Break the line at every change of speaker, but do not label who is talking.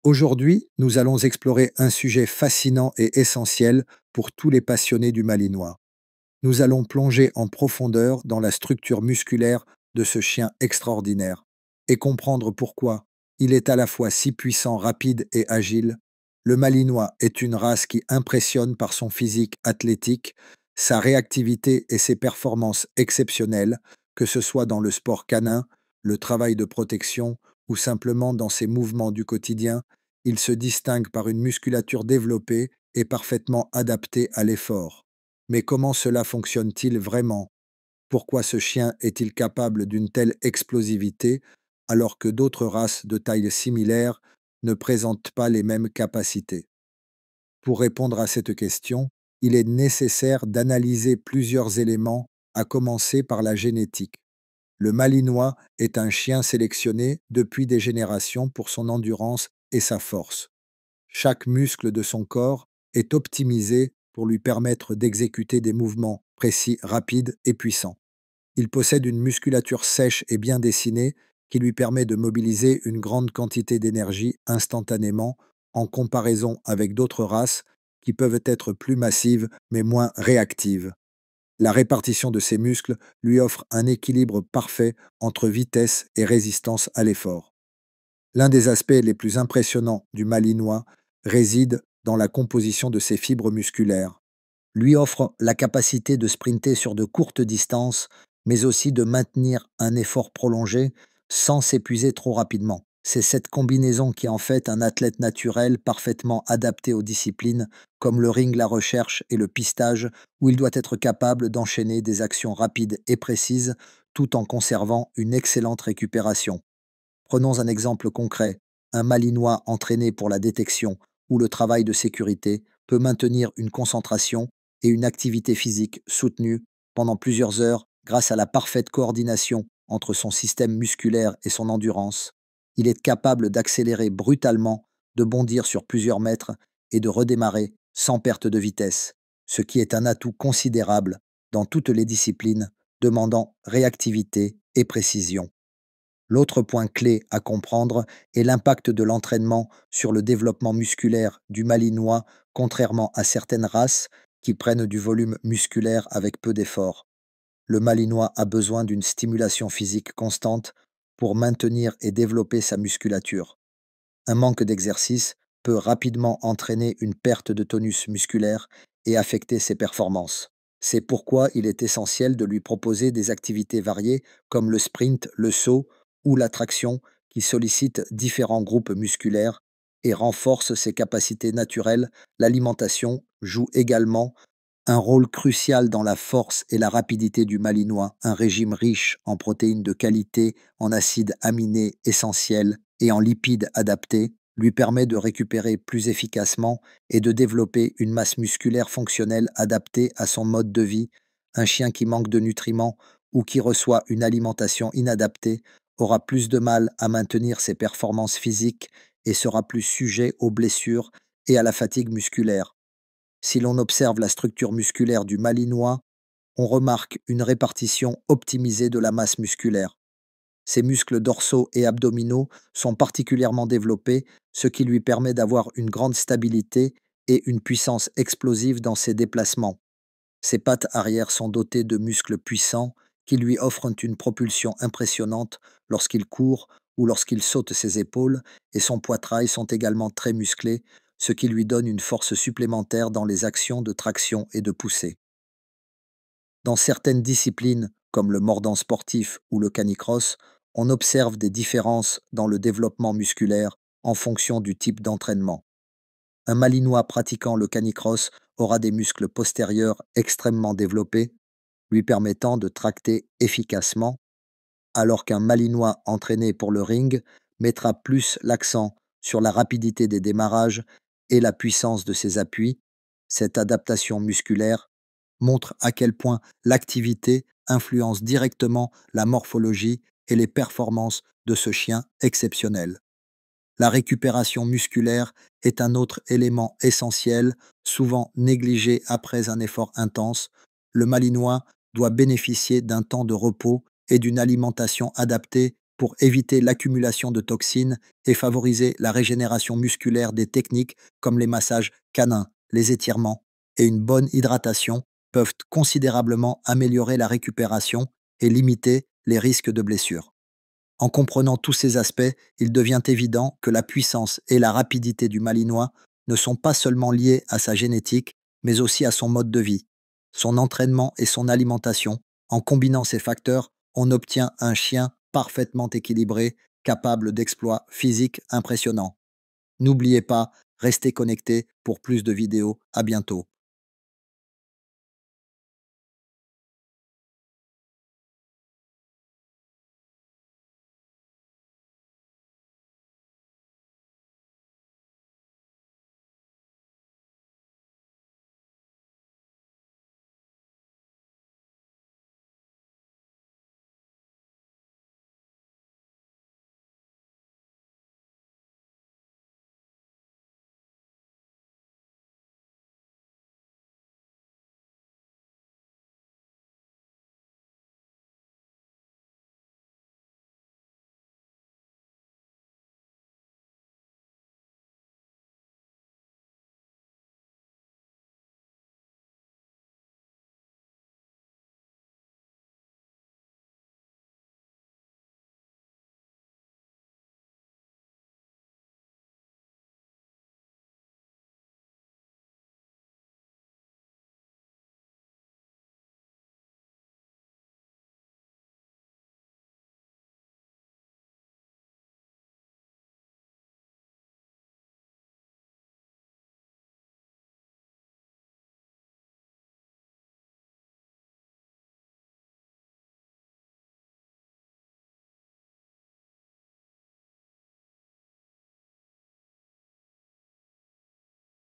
Aujourd'hui, nous allons explorer un sujet fascinant et essentiel pour tous les passionnés du Malinois. Nous allons plonger en profondeur dans la structure musculaire de ce chien extraordinaire et comprendre pourquoi il est à la fois si puissant, rapide et agile. Le Malinois est une race qui impressionne par son physique athlétique, sa réactivité et ses performances exceptionnelles, que ce soit dans le sport canin, le travail de protection ou simplement dans ses mouvements du quotidien. Il se distingue par une musculature développée et parfaitement adaptée à l'effort. Mais comment cela fonctionne-t-il vraiment? Pourquoi ce chien est-il capable d'une telle explosivité alors que d'autres races de taille similaire ne présentent pas les mêmes capacités? Pour répondre à cette question, il est nécessaire d'analyser plusieurs éléments, à commencer par la génétique. Le Malinois est un chien sélectionné depuis des générations pour son endurance et sa force. Chaque muscle de son corps est optimisé pour lui permettre d'exécuter des mouvements précis, rapides et puissants. Il possède une musculature sèche et bien dessinée qui lui permet de mobiliser une grande quantité d'énergie instantanément en comparaison avec d'autres races qui peuvent être plus massives mais moins réactives. La répartition de ses muscles lui offre un équilibre parfait entre vitesse et résistance à l'effort. L'un des aspects les plus impressionnants du Malinois réside dans la composition de ses fibres musculaires. Lui offre la capacité de sprinter sur de courtes distances, mais aussi de maintenir un effort prolongé sans s'épuiser trop rapidement. C'est cette combinaison qui en fait un athlète naturel parfaitement adapté aux disciplines comme le ring, la recherche et le pistage, où il doit être capable d'enchaîner des actions rapides et précises tout en conservant une excellente récupération. Prenons un exemple concret. Un Malinois entraîné pour la détection ou le travail de sécurité peut maintenir une concentration et une activité physique soutenue pendant plusieurs heures grâce à la parfaite coordination entre son système musculaire et son endurance. Il est capable d'accélérer brutalement, de bondir sur plusieurs mètres et de redémarrer sans perte de vitesse, ce qui est un atout considérable dans toutes les disciplines demandant réactivité et précision. L'autre point clé à comprendre est l'impact de l'entraînement sur le développement musculaire du Malinois, contrairement à certaines races qui prennent du volume musculaire avec peu d'effort. Le Malinois a besoin d'une stimulation physique constante pour maintenir et développer sa musculature. Un manque d'exercice peut rapidement entraîner une perte de tonus musculaire et affecter ses performances. C'est pourquoi il est essentiel de lui proposer des activités variées comme le sprint, le saut ou la traction qui sollicitent différents groupes musculaires et renforcent ses capacités naturelles. L'alimentation joue également un rôle crucial dans la force et la rapidité du Malinois. Un régime riche en protéines de qualité, en acides aminés essentiels et en lipides adaptés lui permet de récupérer plus efficacement et de développer une masse musculaire fonctionnelle adaptée à son mode de vie. Un chien qui manque de nutriments ou qui reçoit une alimentation inadaptée aura plus de mal à maintenir ses performances physiques et sera plus sujet aux blessures et à la fatigue musculaire. Si l'on observe la structure musculaire du Malinois, on remarque une répartition optimisée de la masse musculaire. Ses muscles dorsaux et abdominaux sont particulièrement développés, ce qui lui permet d'avoir une grande stabilité et une puissance explosive dans ses déplacements. Ses pattes arrière sont dotées de muscles puissants qui lui offrent une propulsion impressionnante lorsqu'il court ou lorsqu'il saute ses épaules, et son poitrail sont également très musclés, ce qui lui donne une force supplémentaire dans les actions de traction et de poussée. Dans certaines disciplines, comme le mordant sportif ou le canicross, on observe des différences dans le développement musculaire en fonction du type d'entraînement. Un Malinois pratiquant le canicross aura des muscles postérieurs extrêmement développés, lui permettant de tracter efficacement, alors qu'un Malinois entraîné pour le ring mettra plus l'accent sur la rapidité des démarrages et la puissance de ses appuis. Cette adaptation musculaire montre à quel point l'activité influence directement la morphologie et les performances de ce chien exceptionnel. La récupération musculaire est un autre élément essentiel, souvent négligé après un effort intense. Le Malinois doit bénéficier d'un temps de repos et d'une alimentation adaptée pour éviter l'accumulation de toxines et favoriser la régénération musculaire. Des techniques comme les massages canins, les étirements et une bonne hydratation peuvent considérablement améliorer la récupération et limiter les risques de blessures. En comprenant tous ces aspects, il devient évident que la puissance et la rapidité du Malinois ne sont pas seulement liées à sa génétique, mais aussi à son mode de vie, son entraînement et son alimentation. En combinant ces facteurs, on obtient un chien parfaitement équilibré, capable d'exploits physiques impressionnants. N'oubliez pas, restez connectés pour plus de vidéos. À bientôt.